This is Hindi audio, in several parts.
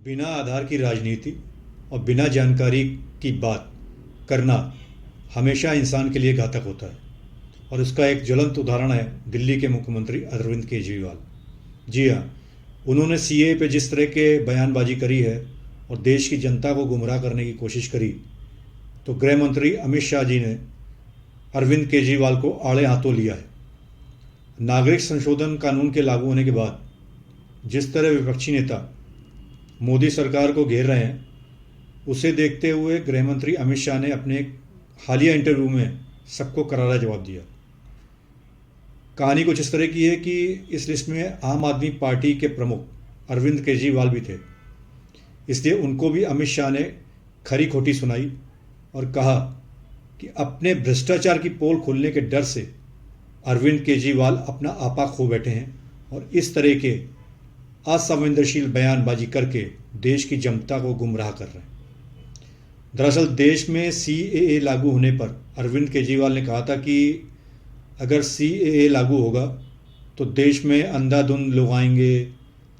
बिना आधार की राजनीति और बिना जानकारी की बात करना हमेशा इंसान के लिए घातक होता है। और उसका एक ज्वलंत उदाहरण है दिल्ली के मुख्यमंत्री अरविंद केजरीवाल। जी हाँ, उन्होंने सीएए पे जिस तरह के बयानबाजी करी है और देश की जनता को गुमराह करने की कोशिश करी, तो गृह मंत्री अमित शाह जी ने अरविंद केजरीवाल को आड़े हाथों लिया है। नागरिक संशोधन कानून के लागू होने के बाद जिस तरह विपक्षी नेता मोदी सरकार को घेर रहे हैं, उसे देखते हुए गृह मंत्री अमित शाह ने अपने हालिया इंटरव्यू में सबको करारा जवाब दिया। कहानी कुछ इस तरह की है कि इस लिस्ट में आम आदमी पार्टी के प्रमुख अरविंद केजरीवाल भी थे, इसलिए उनको भी अमित शाह ने खरी खोटी सुनाई और कहा कि अपने भ्रष्टाचार की पोल खोलने के डर से अरविंद केजरीवाल अपना आपा खो बैठे हैं और इस तरह के असंवेदनशील बयानबाजी करके देश की जनता को गुमराह कर रहे हैं। दरअसल देश में सीएए लागू होने पर अरविंद केजरीवाल ने कहा था कि अगर सीएए लागू होगा तो देश में अंधाधुंध लोग आएंगे,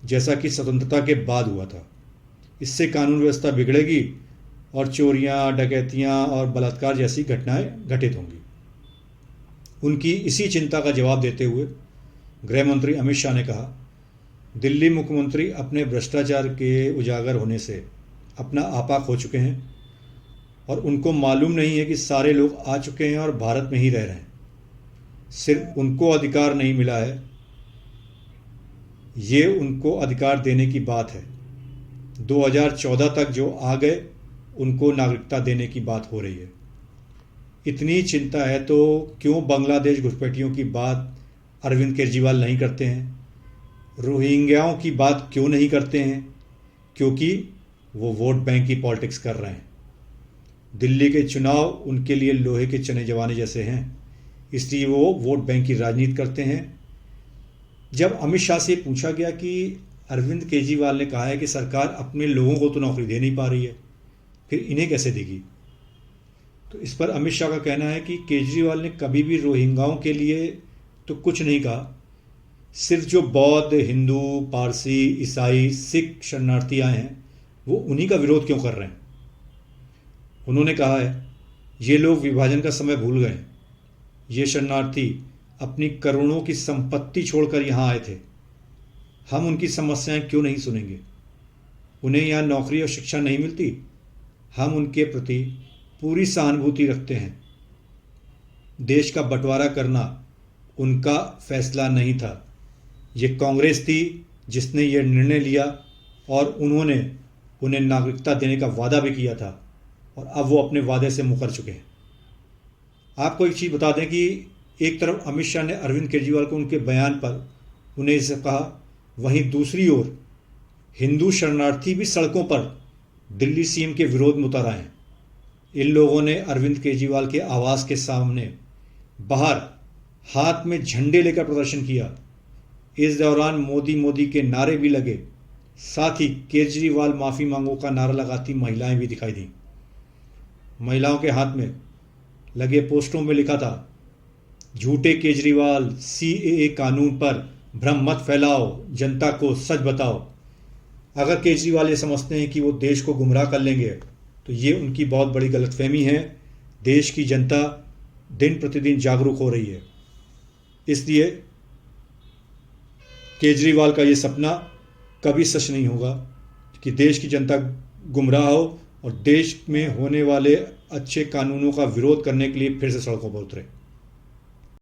जैसा कि स्वतंत्रता के बाद हुआ था। इससे कानून व्यवस्था बिगड़ेगी और चोरियां, डकैतियां और बलात्कार जैसी घटनाएं घटित होंगी। उनकी इसी चिंता का जवाब देते हुए गृह मंत्री अमित शाह ने कहा, दिल्ली मुख्यमंत्री अपने भ्रष्टाचार के उजागर होने से अपना आपा खो चुके हैं और उनको मालूम नहीं है कि सारे लोग आ चुके हैं और भारत में ही रह रहे हैं। सिर्फ उनको अधिकार नहीं मिला है, ये उनको अधिकार देने की बात है। 2014 तक जो आ गए उनको नागरिकता देने की बात हो रही है। इतनी चिंता है तो क्यों बांग्लादेश घुसपैठियों की बात अरविंद केजरीवाल नहीं करते हैं? रोहिंग्याओं की बात क्यों नहीं करते हैं? क्योंकि वो वोट बैंक की पॉलिटिक्स कर रहे हैं। दिल्ली के चुनाव उनके लिए लोहे के चने जवाने जैसे हैं, इसलिए वो वोट बैंक की राजनीति करते हैं। जब अमित शाह से पूछा गया कि अरविंद केजरीवाल ने कहा है कि सरकार अपने लोगों को तो नौकरी दे नहीं पा रही है, फिर इन्हें कैसे देगी, तो इस पर अमित शाह का कहना है कि केजरीवाल ने कभी भी रोहिंग्याओं के लिए तो कुछ नहीं कहा। सिर्फ जो बौद्ध, हिंदू, पारसी, ईसाई, सिख शरणार्थी आए हैं वो उन्हीं का विरोध क्यों कर रहे हैं। उन्होंने कहा है, ये लोग विभाजन का समय भूल गए। ये शरणार्थी अपनी करोड़ों की संपत्ति छोड़कर यहाँ आए थे। हम उनकी समस्याएं क्यों नहीं सुनेंगे? उन्हें यहाँ नौकरी और शिक्षा नहीं मिलती। हम उनके प्रति पूरी सहानुभूति रखते हैं। देश का बंटवारा करना उनका फैसला नहीं था, ये कांग्रेस थी जिसने ये निर्णय लिया और उन्होंने उन्हें नागरिकता देने का वादा भी किया था और अब वो अपने वादे से मुकर चुके हैं। आपको एक चीज़ बता दें कि एक तरफ अमित शाह ने अरविंद केजरीवाल को उनके बयान पर उन्हें इसे कहा, वहीं दूसरी ओर हिंदू शरणार्थी भी सड़कों पर दिल्ली सीएम के विरोध में उतर आए हैं। इन लोगों ने अरविंद केजरीवाल के आवास के सामने बाहर हाथ में झंडे लेकर प्रदर्शन किया। इस दौरान मोदी मोदी के नारे भी लगे, साथ ही केजरीवाल माफ़ी मांगो का नारा लगाती महिलाएं भी दिखाई दी। महिलाओं के हाथ में लगे पोस्टरों में लिखा था, झूठे केजरीवाल, सीएए कानून पर भ्रम मत फैलाओ, जनता को सच बताओ। अगर केजरीवाल ये समझते हैं कि वो देश को गुमराह कर लेंगे तो ये उनकी बहुत बड़ी गलतफहमी है। देश की जनता दिन प्रतिदिन जागरूक हो रही है, इसलिए केजरीवाल का ये सपना कभी सच नहीं होगा कि देश की जनता गुमराह हो और देश में होने वाले अच्छे कानूनों का विरोध करने के लिए फिर से सड़कों पर उतरे।